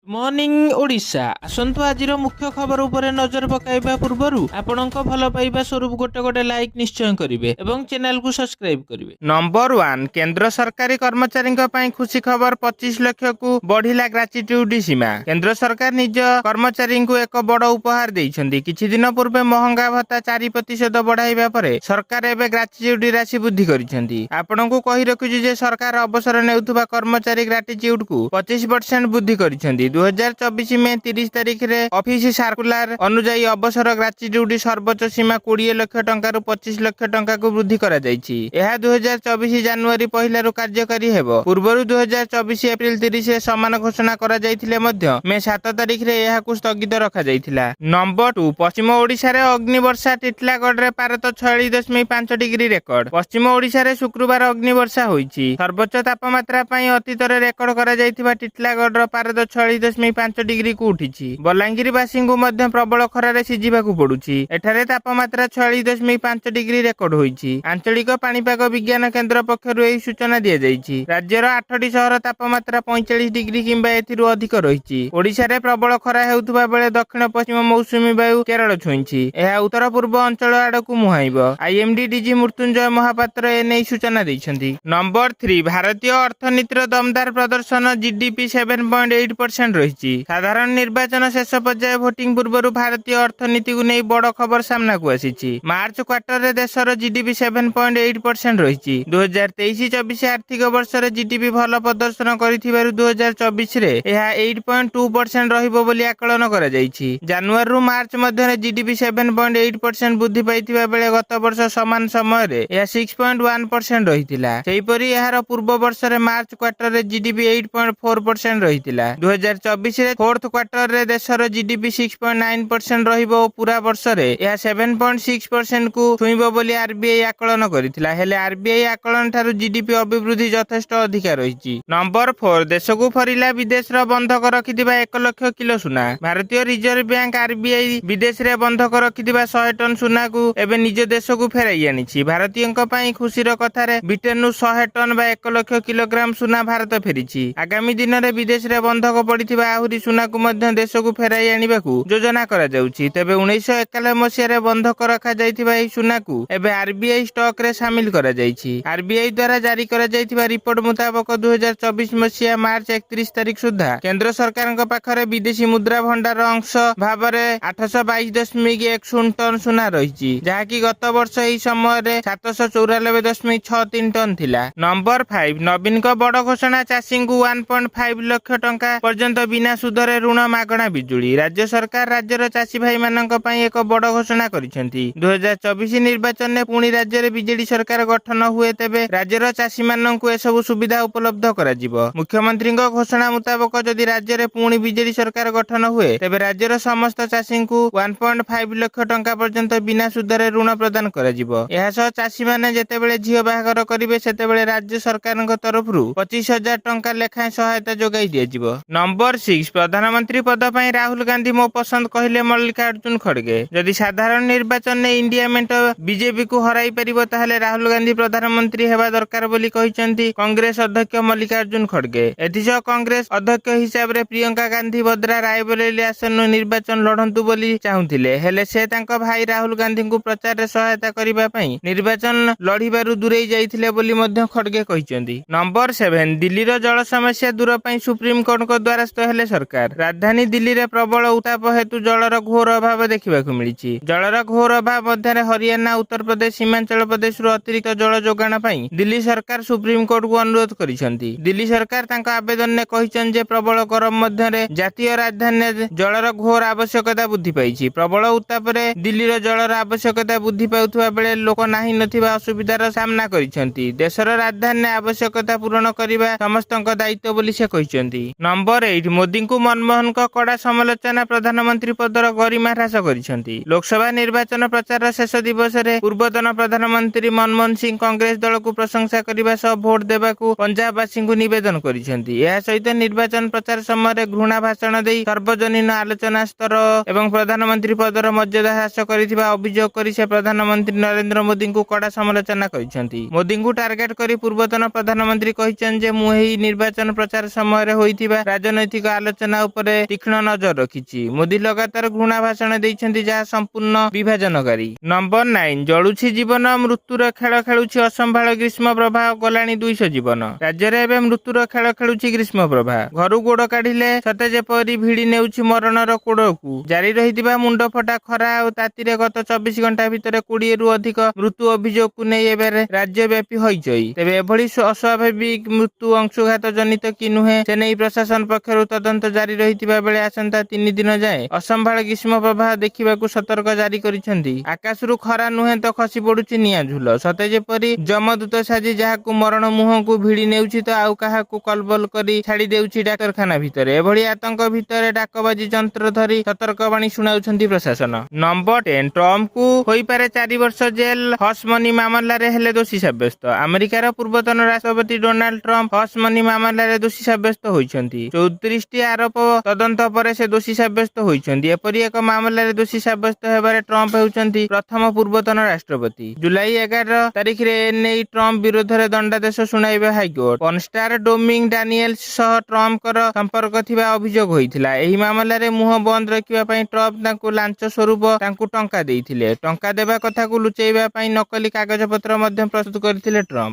Morning Odisha आसंतु आजिर मुख्य खबर उपरे नजर पकाइबा पूर्वरु आपणक भल पाइबा स्वरूप गोटे गोटे लाइक निश्चय करिवे एवं चैनल को सब्सक्राइब करिवे। नंबर 1 केंद्र सरकारी कर्मचारी खुशी खबर 25 लाख को बढ़िला ग्रेच्युटी सीमा। केंद्र सरकार निज कर्मचारी को एक बड़ उपहार देइछन्ती। किछि दिन पूर्वे महंगा भत्ता 4% बढ़ाइबा परे सरकार एबे ग्रेच्युटी राशि वृद्धि करिसेंती। आपनको कहि रखुछि जे सरकार अवसर नेउथुबा कर्मचारी ग्रेच्युटी को 25% वृद्धि करिसेंती। 2024 में 30 तारीख रे ऑफिस सर्कुलर अनुଯାयी अवसर ग्रेच्युटी सर्वोच्च सीमा 20 लाख टंका रु 25 लाख टंका को वृद्धि करा जायछि। यह 2024 जनवरी पहिला रु कार्यकारी हेबो। पूर्वरु 2024 एप्रिल 30 रे समान घोषणा करा जायथिले मध्य मे 7 तारीख रे यह को स्थगित रखा जायथिला। नंबर 2 पश्चिम ओडिशा रे अग्निवर्षा टिटलागढ़ रे पारत 46.5 डिग्री रेकर्ड। पश्चिम ओडिशा रे शुक्रवार अग्निवर्षा होईछि। सर्वोच्च तापमात्रा पई अतीत रे रेकर्ड करा जायथिबा टिटलागढ़ रो पारद 46.5 डिग्री को उठिछि। बलांगीर वासी को मध्य प्रबल खरारे सिझिबाकू पडुछि। एठारे तापमात्रा 46.5 डिग्री रेकर्ड होईछि। आंचलिक पाणीपाग विज्ञान केंद्र पक्षरु एही सूचना दिया जायछि। राज्यर 8टी शहर तापमात्रा 45 डिग्री किंबा एथिरु अधिक रहिछि। ओडिशा रे प्रबल खरा हेउथुबा बेले दक्षिण पश्चिम मौसुमी वायु केरल छुइछि। एहा उत्तर पूर्व अंचल आडकू मुहाइबो। आईएमडी डीजी मृत्युंजय महापात्र एनै सूचना दैछन्ति। नंबर 3 भारतीय अर्थनीतिर दमदार प्रदर्शन जीडीपी 7.8% रही। साधारण निर्वाचन शेष पर्याय भोटिंग पूर्व भारतीय अर्थनीति को नहीं बड़ खबर सामना को आसी। मार्च क्वार्टर रे देशर जीडीपी 7.8% रही। 2023-24 आर्थिक वर्ष रे जीडीपी भल प्रदर्शन करिथिबारु 2024 रे एहा 8.2% रहिबो बोली आकलन करा जायछि। जनवरी रु मार्च मध्य जीडीपी 7.8% वृद्धि पाइथिबा बेले गत वर्ष समान समय रे एहा 6.1% रहिथिला। सेहिपरि एहार पूर्व वर्ष रे मार्च क्वार्टर रे जीडीपी 8.4% रहिथिला। 2024 रे फोर्थ क्वार्टर रे देशर जीडीपी 6.9% रहिबो। पूरा वर्ष रे यह 7.6% को छुइबो बोली आरबीआई आकलन करिथिला। हेले आरबीआई आकलन थारु जीडीपी अभिवृद्धि यथेष्ट अधिका रहिछि। नंबर 4 देश को फरिला विदेश रो बंधक रखिथिबा 1 लाख किलो सुना। भारतीय रिजर्व बैंक आरबीआई विदेश रे बंधक रखिथिबा 100 टन सुना को एबे निज देश को फेराई आनिछि। भारतीयଙ୍କ ପାଇଁ खुशीर कथा रे ब्रिटेन नु 100 टन बा 1 लाख किलोग्राम सुना भारत फेरिछि। आगामी दिन रे विदेश रे बंधक पड़िथिबा आहुरी सुना को मध्य देश को फेराई आनिबाकू योजना करा जाउछि। तबे 1991 मसिया रे बंधक रखा जाइथिबा एही सुना को एबे आरबीआई स्टॉक रे शामिल करा जाइछि। आरबीआई द्वारा जारी करा जाइथिबा रिपोर्ट मुताबिक 2024 मसिया मार्च 31 तारीख सुधा केंद्र सरकारଙ୍କ पाखरे विदेशी मुद्रा भंडार अंश भाबरे 822.10 टन सुना रहिछि, जहाकी गत वर्ष एही समय रे 794.63 टन थिला। नंबर 5 नवीन को बड़ घोषणा चाषी को 1.5 लाख टंका पर्यंत बिना सुधरे ऋण मागणा बिजुली। राज्य सरकार राज्यर चाषी भाई मानक पई एक बड़ घोषणा करिसेंती। 2024 निर्वाचन ने पुणी राज्य रे बीजेडी सरकार गठन हुए तेबे राज्यर चाषी मानक को एसबु सुविधा उपलब्ध करा जिवो। मुख्यमंत्री घोषणा मुताबिक जदि राज्य रे पुणी बीजेडी सरकार गठन हुए तेबे राज्यर समस्त चाषी को 1.5 लाख टंका पर्यंत बिना सुधरे ऋण प्रदान करा जिवो। एहा सह चाषी माने जेतेबेले झियो बाहागर करिवे सेतेबेले राज्य सरकारଙ୍କ तरफरु 25,000 टंका लेखाएं सहायता जोगाई दिया जिवो। नंबर 6 प्रधानमंत्री पद पर राहुल गांधी मो पसंद कहले मल्लिकार्जुन खड़गे। जदि साधारण निर्वाचन ने इंडिया मेंट बीजेपी को हराई परिबो ताहले राहुल गांधी प्रधानमंत्री हेबा दरकार बोली कहिसंती कांग्रेस अध्यक्ष मल्लिकार्जुन खड़गे। एथिसह कांग्रेस अध्यक्ष हिसाब रे प्रियंका गांधी वद्रा रायबरेली आसन निर्वाचन लढंतु बोली चाहुथिले। हेले से तांका भाई राहुल गांधी को प्रचार रे सहायता करिबा पई निर्वाचन लढिबारु दूरेई जाइथिले बोली मध्य खड़गे कहिसंती। नंबर 7 दिल्ली रो जल समस्या दूर पई सुप्रीम कोर्ट को द्वारस्थ हेले सरकार। राजधानी दिल्ली रे प्रबल उताप हेतु जलर घोर अभाव देखा मिली। जलर घोर अभाव मध्य हरियाणा उत्तर प्रदेश हिमाचल प्रदेश अतिरिक्त जल जोगाण पई दिल्ली सरकार सुप्रीम कोर्ट को अनुरोध करिसेंती। दिल्ली सरकार तांका आवेदन ने कहिसें जे प्रबल गरम मध्य जातीय राजधानी जलर घोर आवश्यकता वृद्धि पाइछि। प्रबल उताप रे दिल्ली रो जलर आवश्यकता वृद्धि पाउथुवा बेले लोक नाही नथिबा असुविधार सामना करिसेंती। देशर राजधानी आवश्यकता पूर्ण करिबा समस्तक दायित्व बोली से कहिसेंती। नंबर 8 मोदी को मनमोहन को कड़ा समालोचना प्रधानमंत्री पदर गरिमा ह्रास करिसेंती। लोकसभा निर्वाचन प्रचार शेष दिवस रे पूर्वतन प्रधानमंत्री मनमोहन सिंह कांग्रेस दल को प्रशंसा करबा सह भोट देबाकू पंजाबवासी को निवेदन करिसेंती। एहा सहित निर्वाचन प्रचार समय घृणा भाषण देई सार्वजनीन आलोचना स्तर एवं प्रधानमंत्री पदर मर्यादा ह्रास करिथिबा अभियोग करि से प्रधानमंत्री नरेंद्र मोदी को कड़ा समालोचना करिसेंती। मोदी को टार्गेट करी पूर्वतन प्रधानमंत्री कहिसें जे मु एही निर्वाचन प्रचार समय रे होइथिबा राजनैतिक ରାଜନୈତିକ ଆଲୋଚନା ଉପରେ ତୀକ୍ଷ୍ଣ ନଜର ରଖିଛି। ମୋଦି ଲଗାତାର ଘୃଣା ଭାଷଣ ଦେଇଛନ୍ତି ଯାହା ସମ୍ପୂର୍ଣ୍ଣ ବିଭାଜନକାରୀ। ନମ୍ବର 9 ଜଳୁଛି ଜୀବନ, ମୃତ୍ୟୁର ଖେଳ ଖେଳୁଛି ଅସମ୍ଭାଳ ଗ୍ରୀଷ୍ମ ପ୍ରବାହ, ଗଲାଣି 200 ଜୀବନ। ରାଜ୍ୟରେ ଏବେ ମୃତ୍ୟୁର ଖେଳ ଖେଳୁଛି ଗ୍ରୀଷ୍ମ ପ୍ରବାହ। ଘରୁ ଗୋଡ଼ କାଢିଲେ ସତେ ଯେପରି ଭିଡ଼ି ନେଉଛି ମରଣର କୋଡ଼କୁ। ଜାରି ରହିଥିବା ମୁଣ୍ଡଫଟା ଖରା ଆଉ ତାତିରେ ଗତ 24 ଘଣ୍ଟା ଭିତରେ 20ରୁ ଅଧିକ ମୃତ୍ୟୁ ଅଭିଯୋଗକୁ ନେଇ ଏବେ ରାଜ୍ୟବ୍ୟାପୀ ହଇଚଇ। ତେବେ ଏଭଳି ଅସ୍ୱାଭାବିକ ମୃତ୍ୟୁ ଅଂଶୁଘାତ ଜନିତ କି ନୁହେଁ ସେ ନେଇ ପ୍ରଶାସନ ପକ୍ଷରୁ ତଦନ୍ତ ଜାରି ରହିଥିବା ବେଳେ ଆସନ୍ତା 3 ଦିନ ଯାଏଁ ଅସମ୍ଭାଳ ଗ୍ରୀଷ୍ମ ପ୍ରବାହ ଦେଖିବାକୁ ସତର୍କ ଜାରି କରିଛନ୍ତି। ଆକାଶରୁ ଖରା ନୁହେଁ ତ ଖସି ପଡୁଛି ନିଆଁ ଝୁଲ, ସତେ ଯେପରି ଯମଦୂତ ସାଜି ଯାହାକୁ ମରଣ ମୁହଁକୁ ଭିଡ଼ି ନେଉଛି ତ ଆଉ କାହାକୁ କଲବଲ କରି ଛାଡ଼ି ଦେଉଛି ଡାକ୍ତରଖାନା ଭିତରେ। ଏଭଳି ଆତଙ୍କ ଭିତରେ ଡାକବାଜି ଯନ୍ତ୍ର ଧରି ସତର୍କବାଣୀ ଶୁଣାଉଛନ୍ତି ପ୍ରଶାସନ। ନମ୍ବର 10 ଟ୍ରମ୍ପଙ୍କୁ ହୋଇପାରେ 4 ବର୍ଷ ଜେଲ, ହସ୍ ମନି ମାମଲାରେ ହେଲେ ଦୋଷୀ ସାବ୍ୟସ୍ତ। ଆମେରିକାର ପୂର୍ବତନ ରାଷ୍ଟ୍ରପତି ଡୋନାଲ୍ଡ ଟ୍ରମ୍ପ ହସ୍ ମନି ମାମଲାରେ ଦୋଷୀ ସାବ୍ୟସ୍ତ ହୋଇଛନ୍ତି। 34ଟି ଆରୋପ ତଦନ୍ତ ପରେ ସେ ଦୋଷୀ ସାବ୍ୟସ୍ତ ହୋଇଛନ୍ତି। ଏପରି ଏକ ମାମଲାରେ ଦୋଷୀ ସାବ୍ୟସ୍ତ ହେବାରେ ଟ୍ରମ୍ପ ହେଉଛନ୍ତି ପ୍ରଥମ ପୂର୍ବତନ ରାଷ୍ଟ୍ରପତି। ଜୁଲାଇ 11 ତାରିଖରେ ଏନେଇ ଟ୍ରମ୍ପ ବିରୋଧରେ ଦଣ୍ଡାଦେଶ ଶୁଣାଇବେ ହାଇକୋର୍ଟ। ପର୍ନଷ୍ଟାର ଡୋମିଙ୍ଗ୍ ଡାନିଏଲ୍ସ ସହ ଟ୍ରମ୍ପଙ୍କର ସମ୍ପର୍କ ଥିବା ଅଭିଯୋଗ ହୋଇଥିଲା। ଏହି ମାମଲାରେ ମୁହଁ ବନ୍ଦ ରଖିବା ପାଇଁ ଟ୍ରମ୍ପ ତାଙ୍କୁ ଲାଞ୍ଚ ସ୍ୱରୂପ ତାଙ୍କୁ ଟଙ୍କା ଦେଇଥିଲେ। ଟଙ୍କା ଦେବା କଥାକୁ ଲୁଚାଇବା ପାଇଁ ନକଲି କାଗଜପତ୍ର ମଧ୍ୟ ପ୍ରସ୍ତୁତ କରିଥିଲେ ଟ୍ରମ୍ପ।